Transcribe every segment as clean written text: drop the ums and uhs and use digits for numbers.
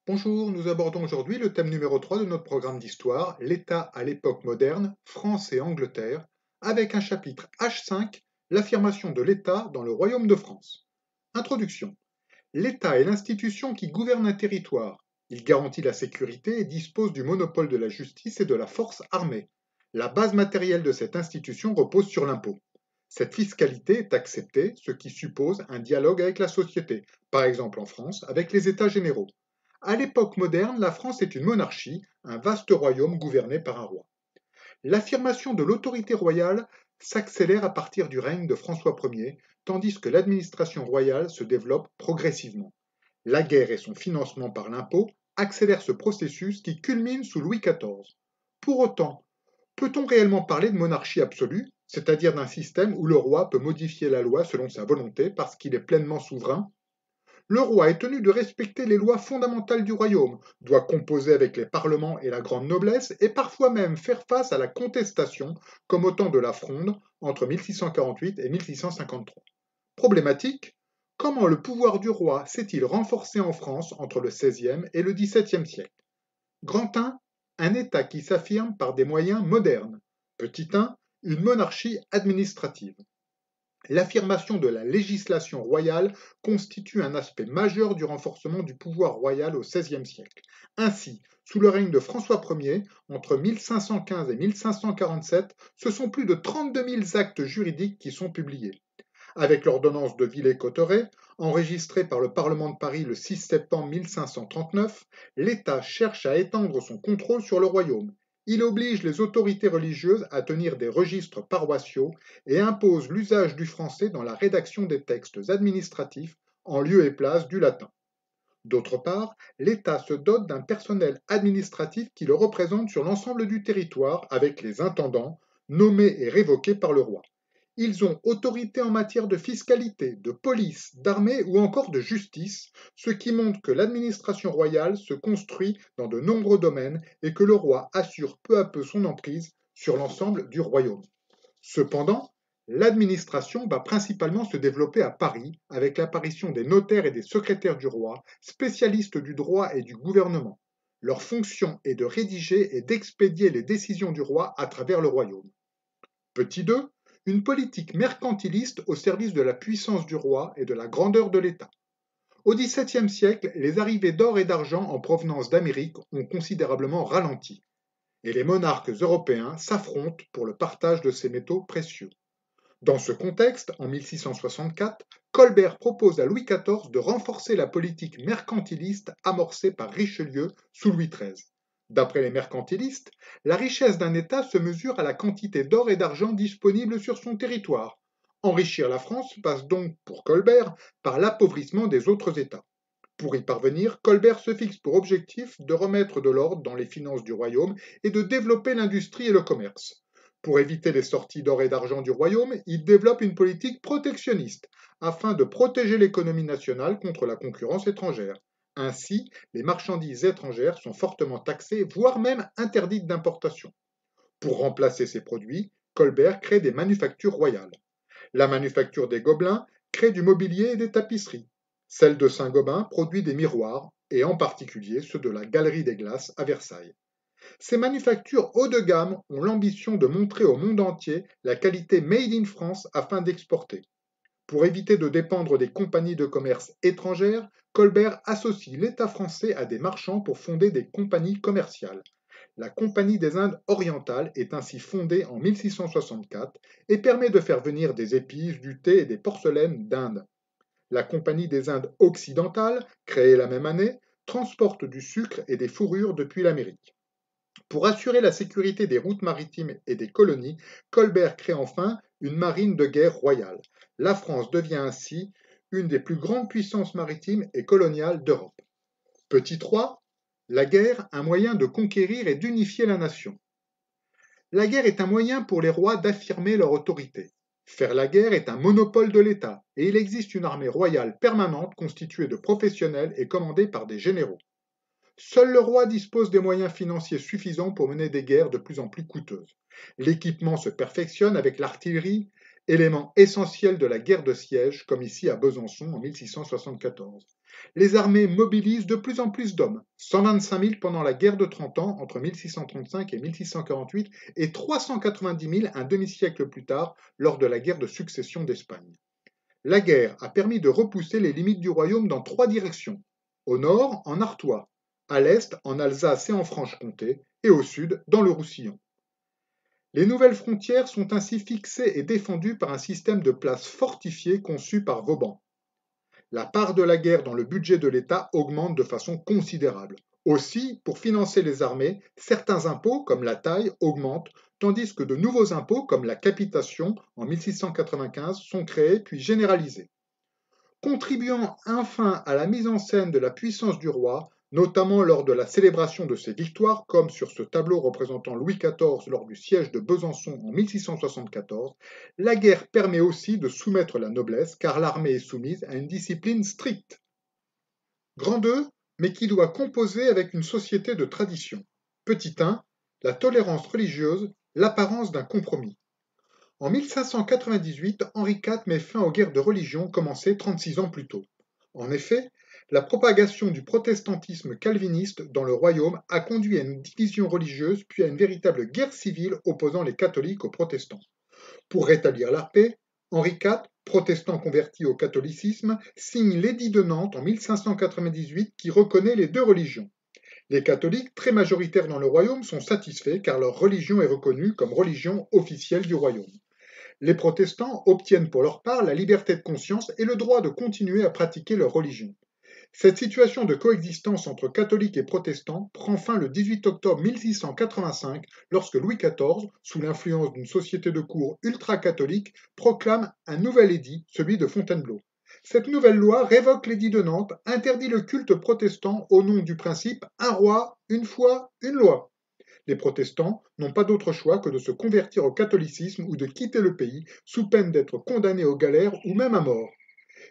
Bonjour, nous abordons aujourd'hui le thème numéro 3 de notre programme d'histoire, l'État à l'époque moderne, France et Angleterre, avec un chapitre H5, l'affirmation de l'État dans le Royaume de France. Introduction. L'État est l'institution qui gouverne un territoire. Il garantit la sécurité et dispose du monopole de la justice et de la force armée. La base matérielle de cette institution repose sur l'impôt. Cette fiscalité est acceptée, ce qui suppose un dialogue avec la société, par exemple en France avec les États généraux. À l'époque moderne, la France est une monarchie, un vaste royaume gouverné par un roi. L'affirmation de l'autorité royale s'accélère à partir du règne de François Ier, tandis que l'administration royale se développe progressivement. La guerre et son financement par l'impôt accélèrent ce processus qui culmine sous Louis XIV. Pour autant, peut-on réellement parler de monarchie absolue, c'est-à-dire d'un système où le roi peut modifier la loi selon sa volonté parce qu'il est pleinement souverain? Le roi est tenu de respecter les lois fondamentales du royaume, doit composer avec les parlements et la grande noblesse, et parfois même faire face à la contestation, comme au temps de la Fronde, entre 1648 et 1653. Problématique. Comment le pouvoir du roi s'est-il renforcé en France entre le XVIe et le XVIIe siècle? Grand 1, un État qui s'affirme par des moyens modernes. Petit 1, une monarchie administrative. L'affirmation de la législation royale constitue un aspect majeur du renforcement du pouvoir royal au XVIe siècle. Ainsi, sous le règne de François Ier, entre 1515 et 1547, ce sont plus de 32 000 actes juridiques qui sont publiés. Avec l'ordonnance de Villers-Cotterêts, enregistrée par le Parlement de Paris le 6 septembre 1539, l'État cherche à étendre son contrôle sur le royaume. Il oblige les autorités religieuses à tenir des registres paroissiaux et impose l'usage du français dans la rédaction des textes administratifs en lieu et place du latin. D'autre part, l'État se dote d'un personnel administratif qui le représente sur l'ensemble du territoire avec les intendants, nommés et révoqués par le roi. Ils ont autorité en matière de fiscalité, de police, d'armée ou encore de justice, ce qui montre que l'administration royale se construit dans de nombreux domaines et que le roi assure peu à peu son emprise sur l'ensemble du royaume. Cependant, l'administration va principalement se développer à Paris avec l'apparition des notaires et des secrétaires du roi, spécialistes du droit et du gouvernement. Leur fonction est de rédiger et d'expédier les décisions du roi à travers le royaume. Petit 2, une politique mercantiliste au service de la puissance du roi et de la grandeur de l'État. Au XVIIe siècle, les arrivées d'or et d'argent en provenance d'Amérique ont considérablement ralenti, et les monarques européens s'affrontent pour le partage de ces métaux précieux. Dans ce contexte, en 1664, Colbert propose à Louis XIV de renforcer la politique mercantiliste amorcée par Richelieu sous Louis XIII. D'après les mercantilistes, la richesse d'un État se mesure à la quantité d'or et d'argent disponible sur son territoire. Enrichir la France passe donc, pour Colbert, par l'appauvrissement des autres États. Pour y parvenir, Colbert se fixe pour objectif de remettre de l'ordre dans les finances du royaume et de développer l'industrie et le commerce. Pour éviter les sorties d'or et d'argent du royaume, il développe une politique protectionniste afin de protéger l'économie nationale contre la concurrence étrangère. Ainsi, les marchandises étrangères sont fortement taxées, voire même interdites d'importation. Pour remplacer ces produits, Colbert crée des manufactures royales. La manufacture des Gobelins crée du mobilier et des tapisseries. Celle de Saint-Gobain produit des miroirs, et en particulier ceux de la Galerie des Glaces à Versailles. Ces manufactures haut de gamme ont l'ambition de montrer au monde entier la qualité made in France afin d'exporter. Pour éviter de dépendre des compagnies de commerce étrangères, Colbert associe l'État français à des marchands pour fonder des compagnies commerciales. La Compagnie des Indes orientales est ainsi fondée en 1664 et permet de faire venir des épices, du thé et des porcelaines d'Inde. La Compagnie des Indes occidentales, créée la même année, transporte du sucre et des fourrures depuis l'Amérique. Pour assurer la sécurité des routes maritimes et des colonies, Colbert crée enfin une marine de guerre royale. La France devient ainsi une des plus grandes puissances maritimes et coloniales d'Europe. Petit 3, la guerre, un moyen de conquérir et d'unifier la nation. La guerre est un moyen pour les rois d'affirmer leur autorité. Faire la guerre est un monopole de l'État, et il existe une armée royale permanente constituée de professionnels et commandée par des généraux. Seul le roi dispose des moyens financiers suffisants pour mener des guerres de plus en plus coûteuses. L'équipement se perfectionne avec l'artillerie, élément essentiel de la guerre de siège, comme ici à Besançon en 1674. Les armées mobilisent de plus en plus d'hommes, 125 000 pendant la guerre de 30 ans entre 1635 et 1648 et 390 000 un demi-siècle plus tard lors de la guerre de succession d'Espagne. La guerre a permis de repousser les limites du royaume dans trois directions. Au nord, en Artois, à l'est, en Alsace et en Franche-Comté, et au sud, dans le Roussillon. Les nouvelles frontières sont ainsi fixées et défendues par un système de places fortifiées conçu par Vauban. La part de la guerre dans le budget de l'État augmente de façon considérable. Aussi, pour financer les armées, certains impôts, comme la taille, augmentent, tandis que de nouveaux impôts, comme la capitation, en 1695, sont créés puis généralisés. Contribuant enfin à la mise en scène de la puissance du roi, notamment lors de la célébration de ses victoires, comme sur ce tableau représentant Louis XIV lors du siège de Besançon en 1674, la guerre permet aussi de soumettre la noblesse, car l'armée est soumise à une discipline stricte. Grand 2, mais qui doit composer avec une société de tradition. Petit 1, la tolérance religieuse, l'apparence d'un compromis. En 1598, Henri IV met fin aux guerres de religion commencées 36 ans plus tôt. En effet, la propagation du protestantisme calviniste dans le royaume a conduit à une division religieuse puis à une véritable guerre civile opposant les catholiques aux protestants. Pour rétablir la paix, Henri IV, protestant converti au catholicisme, signe l'édit de Nantes en 1598 qui reconnaît les deux religions. Les catholiques, très majoritaires dans le royaume, sont satisfaits car leur religion est reconnue comme religion officielle du royaume. Les protestants obtiennent pour leur part la liberté de conscience et le droit de continuer à pratiquer leur religion. Cette situation de coexistence entre catholiques et protestants prend fin le 18 octobre 1685 lorsque Louis XIV, sous l'influence d'une société de cour ultra-catholique, proclame un nouvel édit, celui de Fontainebleau. Cette nouvelle loi révoque l'édit de Nantes, interdit le culte protestant au nom du principe « un roi, une foi, une loi ». Les protestants n'ont pas d'autre choix que de se convertir au catholicisme ou de quitter le pays, sous peine d'être condamnés aux galères ou même à mort.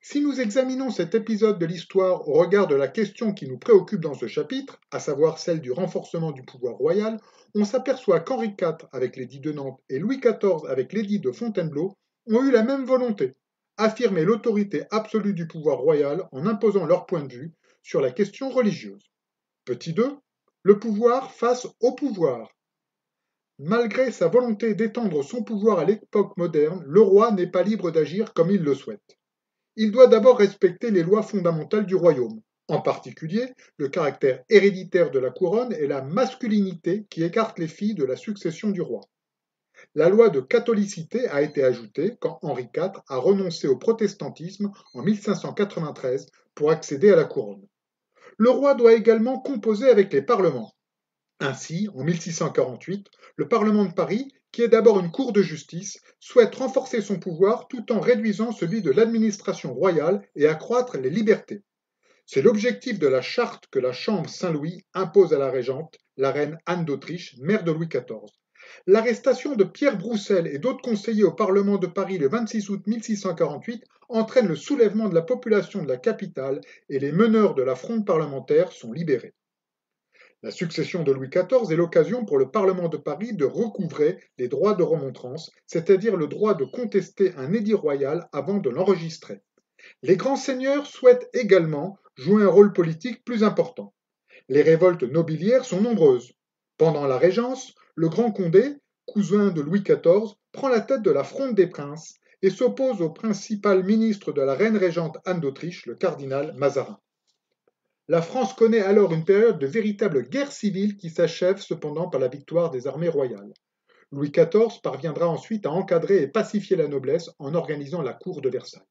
Si nous examinons cet épisode de l'histoire au regard de la question qui nous préoccupe dans ce chapitre, à savoir celle du renforcement du pouvoir royal, on s'aperçoit qu'Henri IV avec l'édit de Nantes et Louis XIV avec l'édit de Fontainebleau ont eu la même volonté, affirmer l'autorité absolue du pouvoir royal en imposant leur point de vue sur la question religieuse. Petit 2, le pouvoir face au pouvoir. Malgré sa volonté d'étendre son pouvoir à l'époque moderne, le roi n'est pas libre d'agir comme il le souhaite. Il doit d'abord respecter les lois fondamentales du royaume, en particulier le caractère héréditaire de la couronne et la masculinité qui écarte les filles de la succession du roi. La loi de catholicité a été ajoutée quand Henri IV a renoncé au protestantisme en 1593 pour accéder à la couronne. Le roi doit également composer avec les parlements. Ainsi, en 1648, le Parlement de Paris, qui est d'abord une cour de justice, souhaite renforcer son pouvoir tout en réduisant celui de l'administration royale et accroître les libertés. C'est l'objectif de la charte que la Chambre Saint-Louis impose à la régente, la reine Anne d'Autriche, mère de Louis XIV. L'arrestation de Pierre Broussel et d'autres conseillers au Parlement de Paris le 26 août 1648 entraîne le soulèvement de la population de la capitale et les meneurs de la fronde parlementaire sont libérés. La succession de Louis XIV est l'occasion pour le Parlement de Paris de recouvrer les droits de remontrance, c'est-à-dire le droit de contester un édit royal avant de l'enregistrer. Les grands seigneurs souhaitent également jouer un rôle politique plus important. Les révoltes nobiliaires sont nombreuses. Pendant la Régence, le Grand Condé, cousin de Louis XIV, prend la tête de la Fronde des Princes et s'oppose au principal ministre de la reine régente Anne d'Autriche, le cardinal Mazarin. La France connaît alors une période de véritable guerre civile qui s'achève cependant par la victoire des armées royales. Louis XIV parviendra ensuite à encadrer et pacifier la noblesse en organisant la cour de Versailles.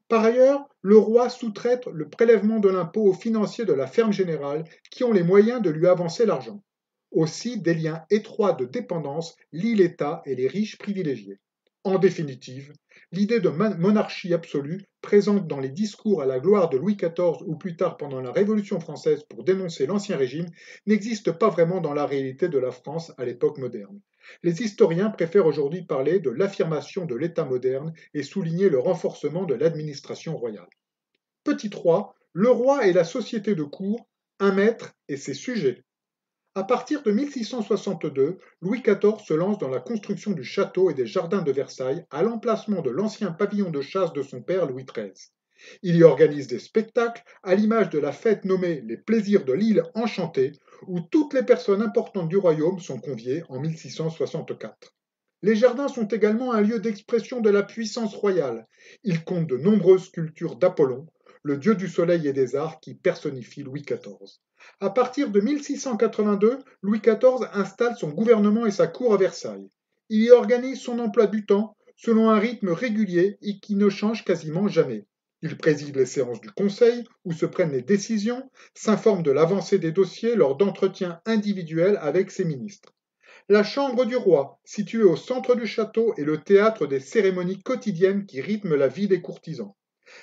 Par ailleurs, le roi sous-traite le prélèvement de l'impôt aux financiers de la ferme générale qui ont les moyens de lui avancer l'argent. Aussi, des liens étroits de dépendance lient l'État et les riches privilégiés. En définitive, l'idée de monarchie absolue, présente dans les discours à la gloire de Louis XIV ou plus tard pendant la Révolution française pour dénoncer l'Ancien Régime, n'existe pas vraiment dans la réalité de la France à l'époque moderne. Les historiens préfèrent aujourd'hui parler de l'affirmation de l'État moderne et souligner le renforcement de l'administration royale. Petit 3, le roi et la société de cour, un maître et ses sujets. À partir de 1662, Louis XIV se lance dans la construction du château et des jardins de Versailles à l'emplacement de l'ancien pavillon de chasse de son père Louis XIII. Il y organise des spectacles à l'image de la fête nommée les Plaisirs de l'île enchantée, où toutes les personnes importantes du royaume sont conviées en 1664. Les jardins sont également un lieu d'expression de la puissance royale. Il compte de nombreuses sculptures d'Apollon, le dieu du soleil et des arts qui personnifie Louis XIV. À partir de 1682, Louis XIV installe son gouvernement et sa cour à Versailles. Il y organise son emploi du temps selon un rythme régulier et qui ne change quasiment jamais. Il préside les séances du Conseil où se prennent les décisions, s'informe de l'avancée des dossiers lors d'entretiens individuels avec ses ministres. La chambre du roi, située au centre du château, est le théâtre des cérémonies quotidiennes qui rythment la vie des courtisans.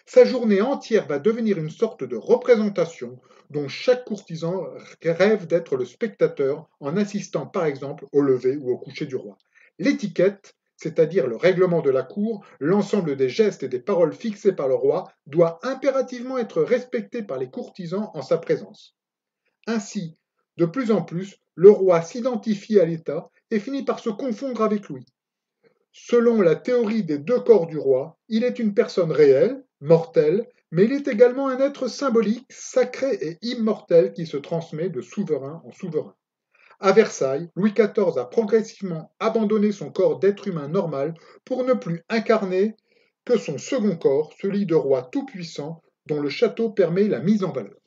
Sa journée entière va devenir une sorte de représentation dont chaque courtisan rêve d'être le spectateur en assistant par exemple au lever ou au coucher du roi. L'étiquette, c'est-à-dire le règlement de la cour, l'ensemble des gestes et des paroles fixés par le roi, doit impérativement être respecté par les courtisans en sa présence. Ainsi, de plus en plus, le roi s'identifie à l'État et finit par se confondre avec lui. Selon la théorie des deux corps du roi, il est une personne réelle, mortelle, mais il est également un être symbolique, sacré et immortel qui se transmet de souverain en souverain. À Versailles, Louis XIV a progressivement abandonné son corps d'être humain normal pour ne plus incarner que son second corps, celui de roi tout-puissant, dont le château permet la mise en valeur.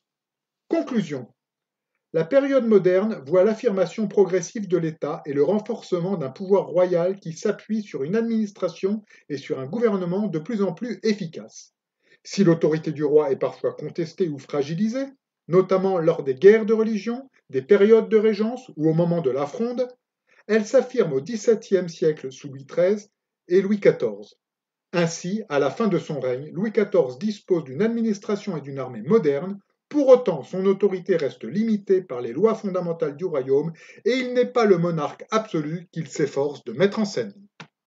Conclusion. La période moderne voit l'affirmation progressive de l'État et le renforcement d'un pouvoir royal qui s'appuie sur une administration et sur un gouvernement de plus en plus efficaces. Si l'autorité du roi est parfois contestée ou fragilisée, notamment lors des guerres de religion, des périodes de régence ou au moment de la Fronde, elle s'affirme au XVIIe siècle sous Louis XIII et Louis XIV. Ainsi, à la fin de son règne, Louis XIV dispose d'une administration et d'une armée modernes. Pour autant, son autorité reste limitée par les lois fondamentales du royaume et il n'est pas le monarque absolu qu'il s'efforce de mettre en scène.